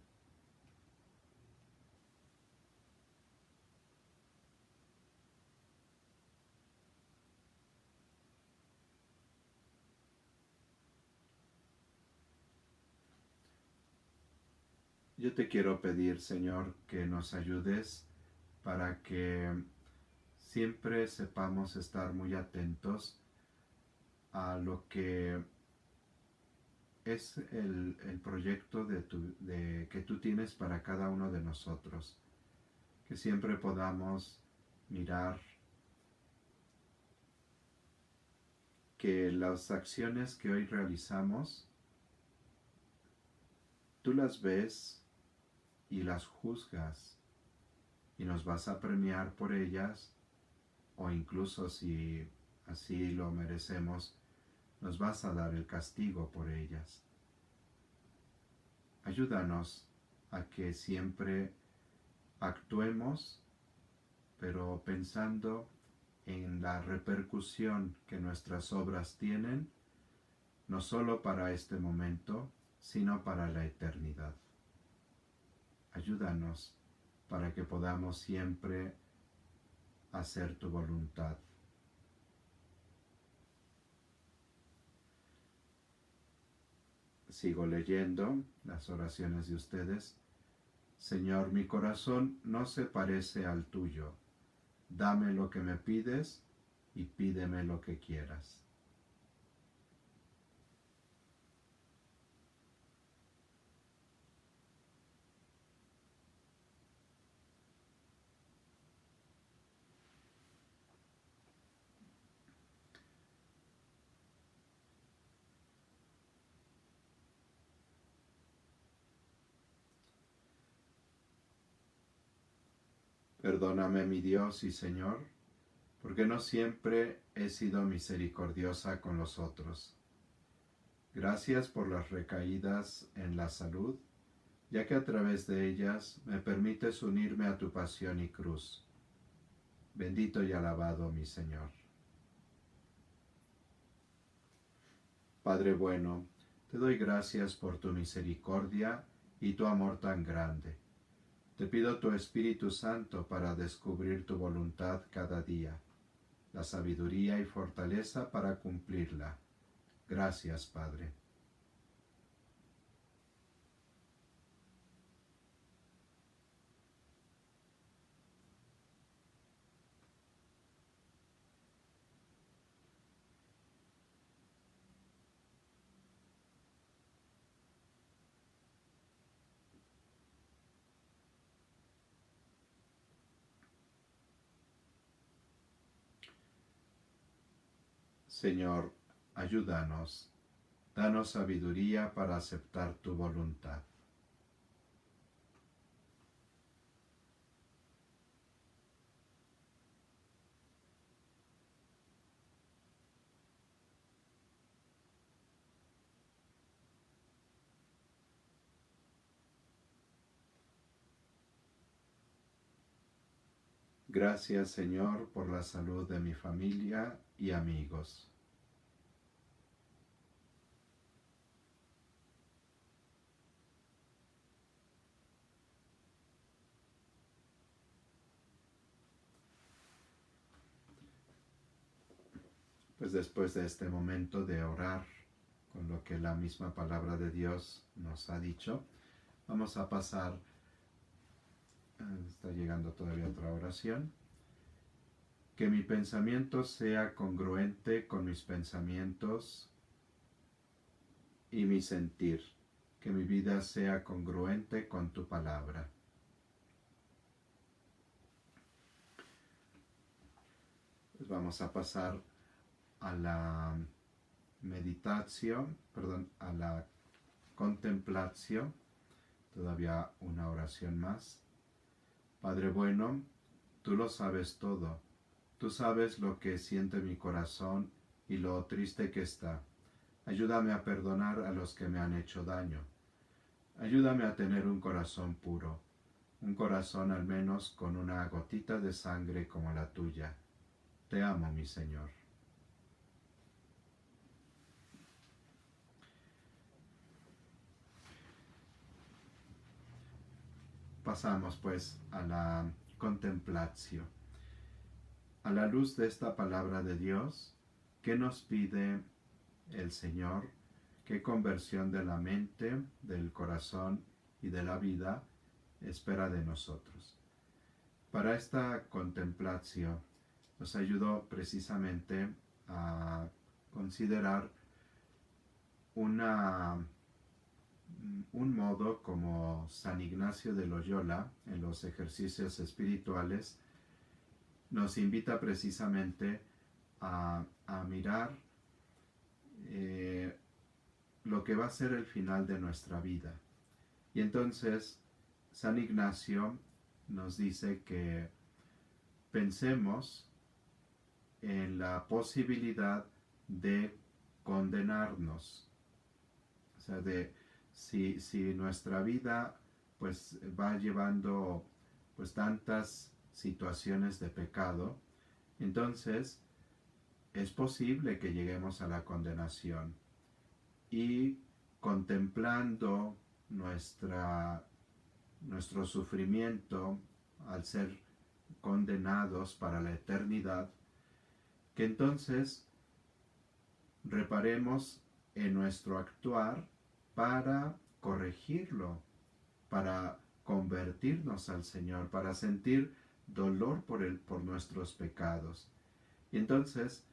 Yo te quiero pedir, Señor, que nos ayudes para que siempre sepamos estar muy atentos a lo que es el proyecto que tú tienes para cada uno de nosotros. Que siempre podamos mirar que las acciones que hoy realizamos, tú las ves y las juzgas y nos vas a premiar por ellas, o incluso si así lo merecemos, nos vas a dar el castigo por ellas. Ayúdanos a que siempre actuemos, pero pensando en la repercusión que nuestras obras tienen, no solo para este momento, sino para la eternidad. Ayúdanos para que podamos siempre hacer tu voluntad. Sigo leyendo las oraciones de ustedes. Señor, mi corazón no se parece al tuyo. Dame lo que me pides y pídeme lo que quieras. Perdóname, mi Dios y Señor, porque no siempre he sido misericordiosa con los otros. Gracias por las recaídas en la salud, ya que a través de ellas me permites unirme a tu pasión y cruz. Bendito y alabado mi Señor. Padre bueno, te doy gracias por tu misericordia y tu amor tan grande. Te pido tu Espíritu Santo para descubrir tu voluntad cada día, la sabiduría y fortaleza para cumplirla. Gracias, Padre. Señor, ayúdanos. Danos sabiduría para aceptar tu voluntad. Gracias, Señor, por la salud de mi familia y amigos. Pues después de este momento de orar con lo que la misma palabra de Dios nos ha dicho, vamos a pasar, está llegando todavía otra oración, que mi pensamiento sea congruente con mis pensamientos y mi sentir, que mi vida sea congruente con tu palabra. Pues vamos a pasar a la meditación, a la contemplación, todavía una oración más. Padre bueno, tú lo sabes todo, tú sabes lo que siente mi corazón y lo triste que está. Ayúdame a perdonar a los que me han hecho daño. Ayúdame a tener un corazón puro, un corazón al menos con una gotita de sangre como la tuya. Te amo, mi Señor. Pasamos pues a la contemplación. A la luz de esta palabra de Dios, ¿qué nos pide el Señor? ¿Qué conversión de la mente, del corazón y de la vida espera de nosotros? Para esta contemplación nos ayudó precisamente a considerar un modo como San Ignacio de Loyola en los ejercicios espirituales nos invita precisamente a mirar lo que va a ser el final de nuestra vida. Y entonces San Ignacio nos dice que pensemos en la posibilidad de condenarnos. O sea, de si nuestra vida pues va llevando pues tantas situaciones de pecado, entonces es posible que lleguemos a la condenación y contemplando nuestro sufrimiento al ser condenados para la eternidad, que entonces reparemos en nuestro actuar para corregirlo, para convertirnos al Señor, para sentir dolor por nuestros pecados. Y entonces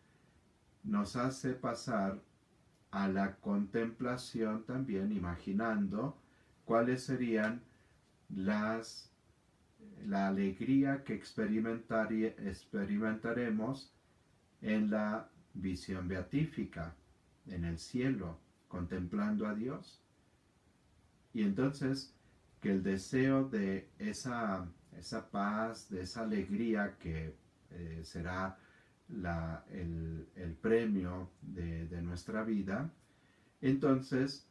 nos hace pasar a la contemplación también, imaginando cuáles serían la alegría que experimentaremos en la visión beatífica, en el cielo, contemplando a Dios. Y entonces que el deseo de esa paz, de esa alegría que será el premio de nuestra vida, entonces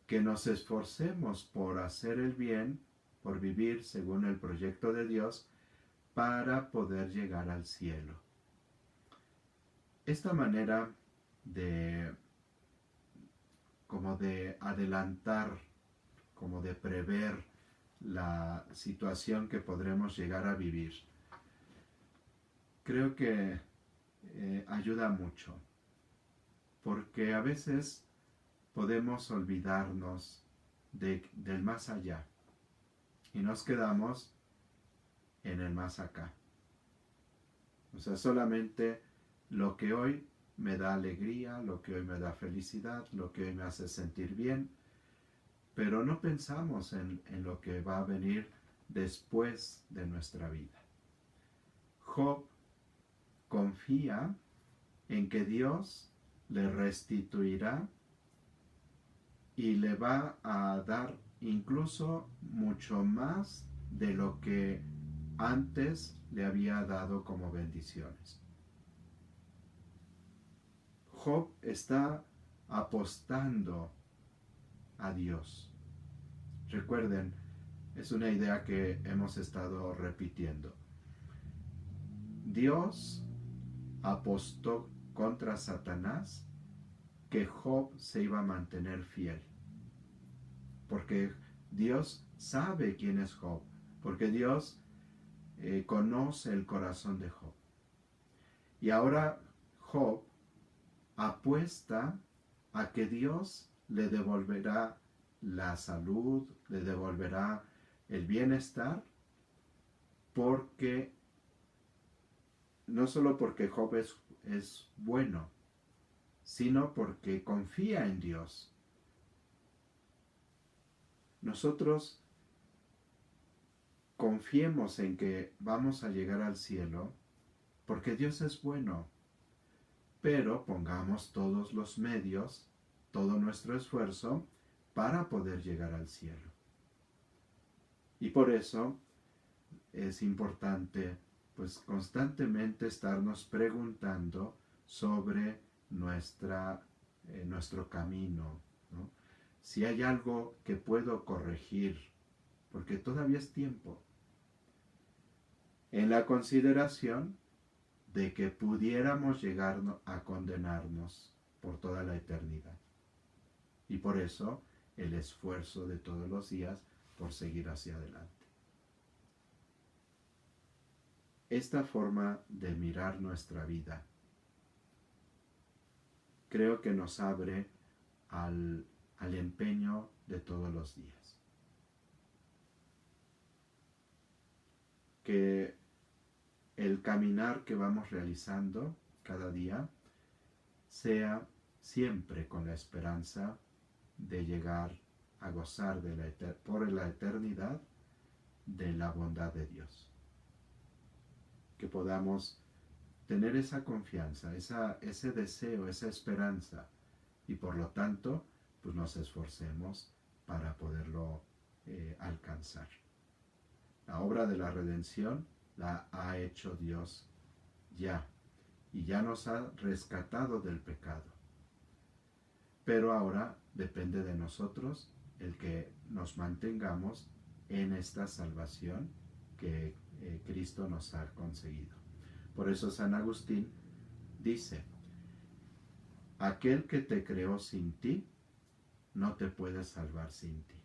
que nos esforcemos por hacer el bien, por vivir según el proyecto de Dios, para poder llegar al cielo. Esta manera como de adelantar, como de prever la situación que podremos llegar a vivir, creo que ayuda mucho, porque a veces podemos olvidarnos del más allá y nos quedamos en el más acá. O sea, solamente lo que hoy me da alegría, lo que hoy me da felicidad, lo que hoy me hace sentir bien, pero no pensamos en lo que va a venir después de nuestra vida. Job confía en que Dios le restituirá y le va a dar incluso mucho más de lo que antes le había dado como bendiciones. Job está apostando a Dios. Recuerden, es una idea que hemos estado repitiendo. Dios apostó contra Satanás que Job se iba a mantener fiel. Porque Dios sabe quién es Job. Porque Dios conoce el corazón de Job. Y ahora Job apuesta a que Dios le devolverá la salud, le devolverá el bienestar, porque no solo porque Job es bueno, sino porque confía en Dios. Nosotros confiemos en que vamos a llegar al cielo porque Dios es bueno, pero pongamos todos los medios, todo nuestro esfuerzo para poder llegar al cielo. Y por eso es importante pues constantemente estarnos preguntando sobre nuestro camino, ¿no? Si hay algo que puedo corregir, porque todavía es tiempo, en la consideración de que pudiéramos llegar a condenarnos por toda la eternidad. Y por eso el esfuerzo de todos los días por seguir hacia adelante. Esta forma de mirar nuestra vida creo que nos abre al empeño de todos los días. Que el caminar que vamos realizando cada día sea siempre con la esperanza de llegar a gozar por la eternidad de la bondad de Dios. Que podamos tener esa confianza, ese deseo, esa esperanza, y por lo tanto, pues nos esforcemos para poderlo alcanzar. La obra de la redención la ha hecho Dios ya, y ya nos ha rescatado del pecado. Pero ahora depende de nosotros el que nos mantengamos en esta salvación que Cristo nos ha conseguido. Por eso San Agustín dice, aquel que te creó sin ti, no te puede salvar sin ti.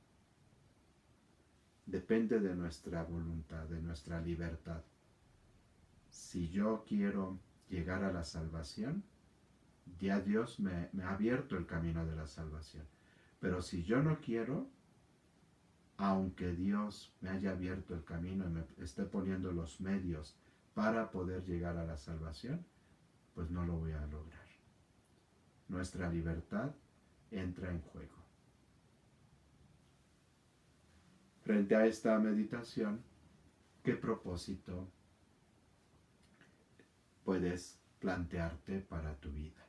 Depende de nuestra voluntad, de nuestra libertad. Si yo quiero llegar a la salvación, ya Dios me ha abierto el camino de la salvación. Pero si yo no quiero, aunque Dios me haya abierto el camino y me esté poniendo los medios para poder llegar a la salvación, pues no lo voy a lograr. Nuestra libertad entra en juego. Frente a esta meditación, ¿qué propósito puedes plantearte para tu vida?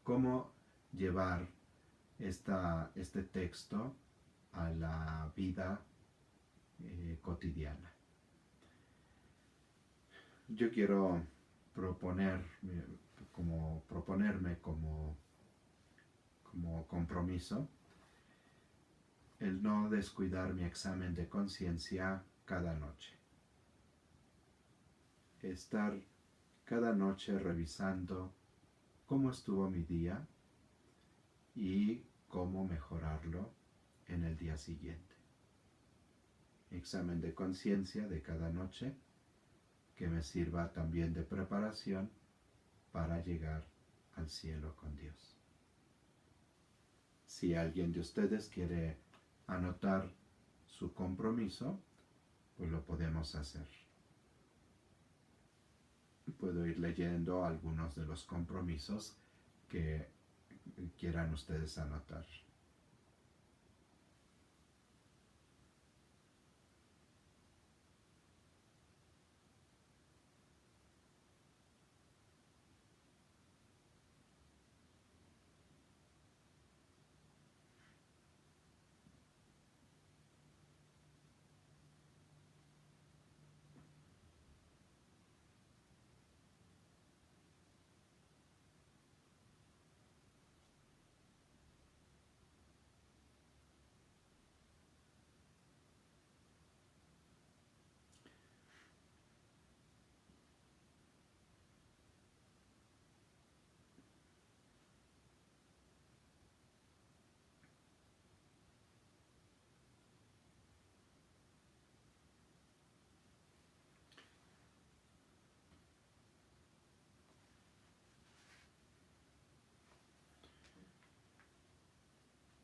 ¿Cómo llevar este texto a la vida cotidiana? Yo quiero proponerme como compromiso el no descuidar mi examen de conciencia cada noche. Estar cada noche revisando cómo estuvo mi día y cómo mejorarlo en el día siguiente. Examen de conciencia de cada noche que me sirva también de preparación para llegar al cielo con Dios. Si alguien de ustedes quiere anotar su compromiso, pues lo podemos hacer. Puedo ir leyendo algunos de los compromisos que quieran ustedes anotar.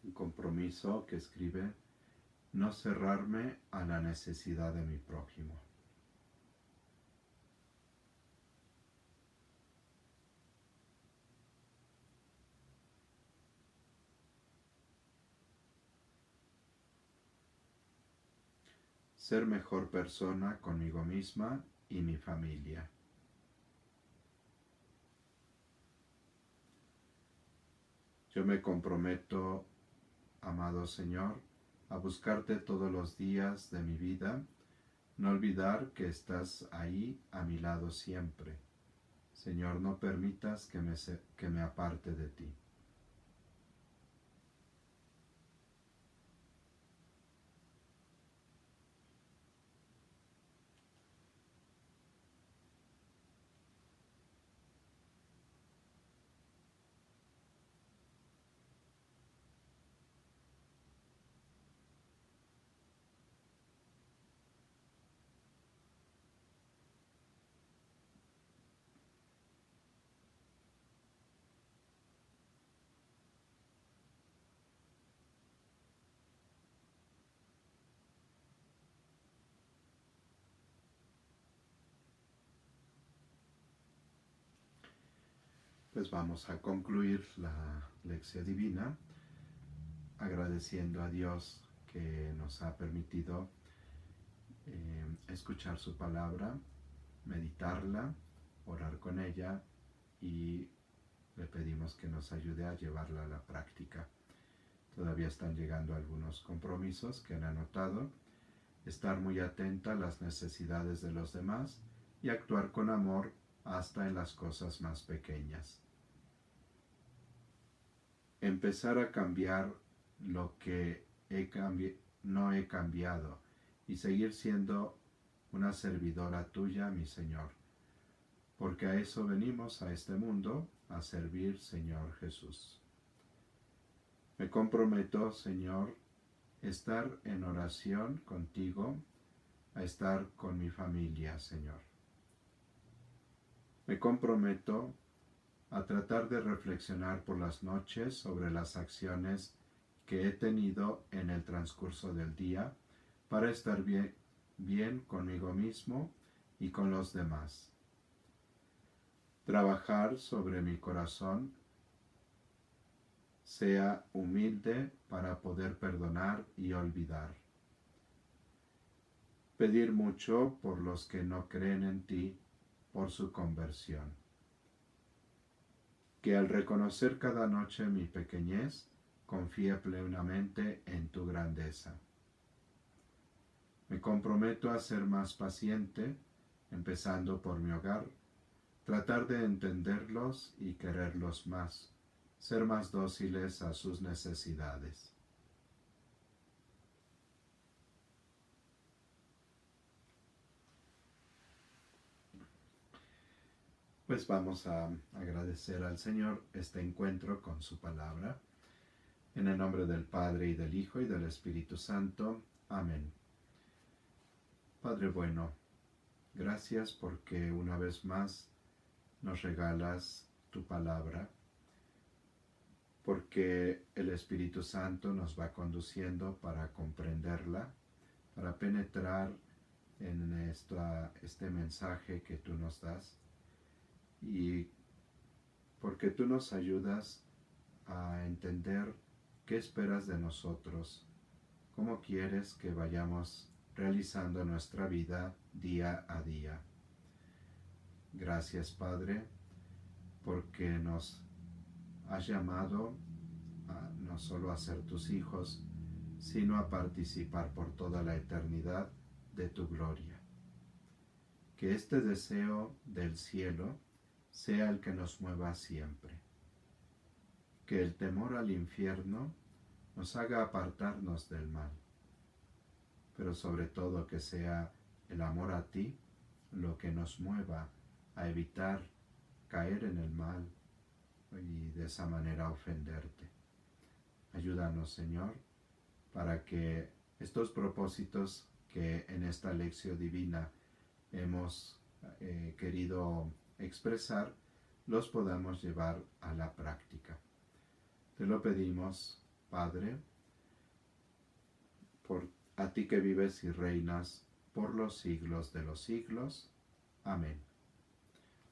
Un compromiso que escribe: no cerrarme a la necesidad de mi prójimo. Ser mejor persona conmigo misma y mi familia. Yo me comprometo, amado Señor, a buscarte todos los días de mi vida, no olvidar que estás ahí a mi lado siempre. Señor, no permitas que me aparte de ti. Pues vamos a concluir la lección divina agradeciendo a Dios que nos ha permitido escuchar su palabra, meditarla, orar con ella y le pedimos que nos ayude a llevarla a la práctica. Todavía están llegando algunos compromisos que han anotado. Estar muy atenta a las necesidades de los demás y actuar con amor hasta en las cosas más pequeñas. Empezar a cambiar lo que no he cambiado y seguir siendo una servidora tuya, mi Señor, porque a eso venimos a este mundo, a servir, Señor Jesús. Me comprometo, Señor, a estar en oración contigo, a estar con mi familia, Señor. Me comprometo a tratar de reflexionar por las noches sobre las acciones que he tenido en el transcurso del día para estar bien conmigo mismo y con los demás. Trabajar sobre mi corazón sea humilde para poder perdonar y olvidar. Pedir mucho por los que no creen en ti, por su conversión. Que al reconocer cada noche mi pequeñez, confíe plenamente en tu grandeza. Me comprometo a ser más paciente, empezando por mi hogar, tratar de entenderlos y quererlos más, ser más dóciles a sus necesidades. Pues vamos a agradecer al Señor este encuentro con su palabra. En el nombre del Padre, y del Hijo, y del Espíritu Santo. Amén. Padre bueno, gracias porque una vez más nos regalas tu palabra, porque el Espíritu Santo nos va conduciendo para comprenderla, para penetrar en este mensaje que tú nos das, y porque tú nos ayudas a entender qué esperas de nosotros, cómo quieres que vayamos realizando nuestra vida día a día. Gracias, Padre, porque nos has llamado no solo a ser tus hijos, sino a participar por toda la eternidad de tu gloria. Que este deseo del cielo sea el que nos mueva siempre. Que el temor al infierno nos haga apartarnos del mal, pero sobre todo que sea el amor a ti lo que nos mueva a evitar caer en el mal y de esa manera ofenderte. Ayúdanos, Señor, para que estos propósitos que en esta lección divina hemos querido expresar, los podamos llevar a la práctica. Te lo pedimos, Padre, por a ti que vives y reinas por los siglos de los siglos. Amén.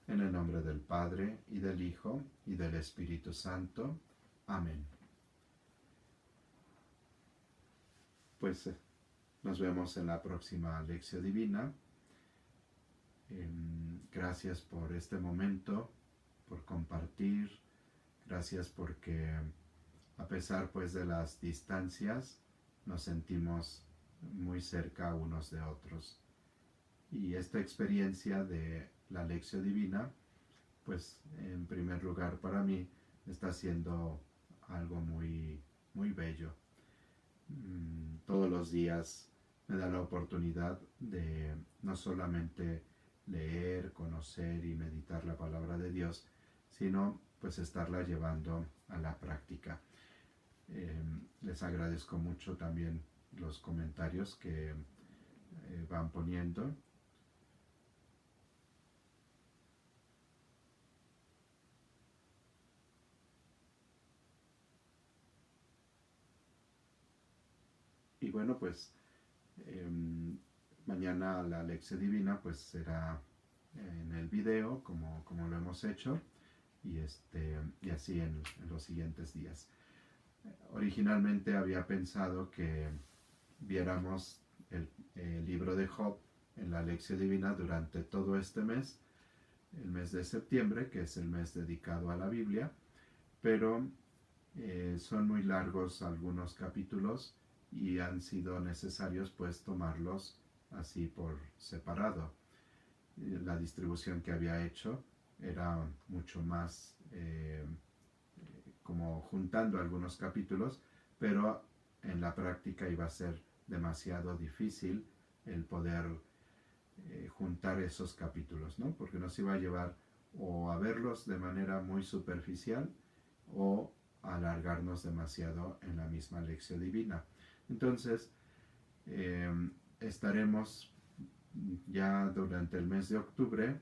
En el nombre del Padre, y del Hijo, y del Espíritu Santo. Amén. Pues nos vemos en la próxima lección divina. Gracias por este momento, por compartir. Gracias porque a pesar pues de las distancias, nos sentimos muy cerca unos de otros. Y esta experiencia de la lección divina, pues en primer lugar para mí está siendo algo muy, muy bello. Todos los días me da la oportunidad de no solamente leer, conocer y meditar la palabra de Dios, sino pues estarla llevando a la práctica. Les agradezco mucho también los comentarios que van poniendo. Y bueno, pues mañana la lección divina pues será en el video como lo hemos hecho, y así en los siguientes días. Originalmente había pensado que viéramos el libro de Job en la lección divina durante todo este mes, el mes de septiembre, que es el mes dedicado a la Biblia, pero son muy largos algunos capítulos y han sido necesarios pues tomarlos así por separado. La distribución que había hecho era mucho más como juntando algunos capítulos, pero en la práctica iba a ser demasiado difícil el poder juntar esos capítulos, ¿no? Porque nos iba a llevar o a verlos de manera muy superficial o a alargarnos demasiado en la misma lección divina. Entonces, eh, estaremos ya durante el mes de octubre,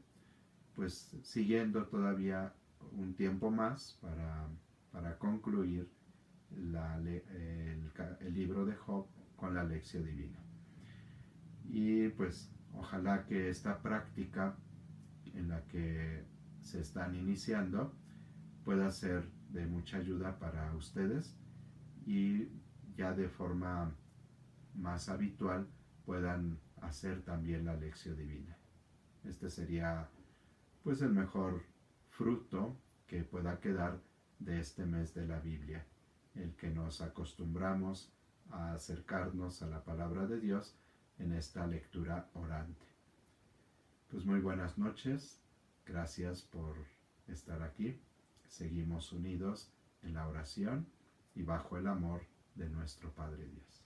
pues siguiendo todavía un tiempo más para concluir el libro de Job con la lección divina. Y pues ojalá que esta práctica en la que se están iniciando pueda ser de mucha ayuda para ustedes y ya de forma más habitual puedan hacer también la lección divina. Este sería pues el mejor fruto que pueda quedar de este mes de la Biblia, el que nos acostumbramos a acercarnos a la palabra de Dios en esta lectura orante. Pues muy buenas noches, gracias por estar aquí, seguimos unidos en la oración y bajo el amor de nuestro Padre Dios.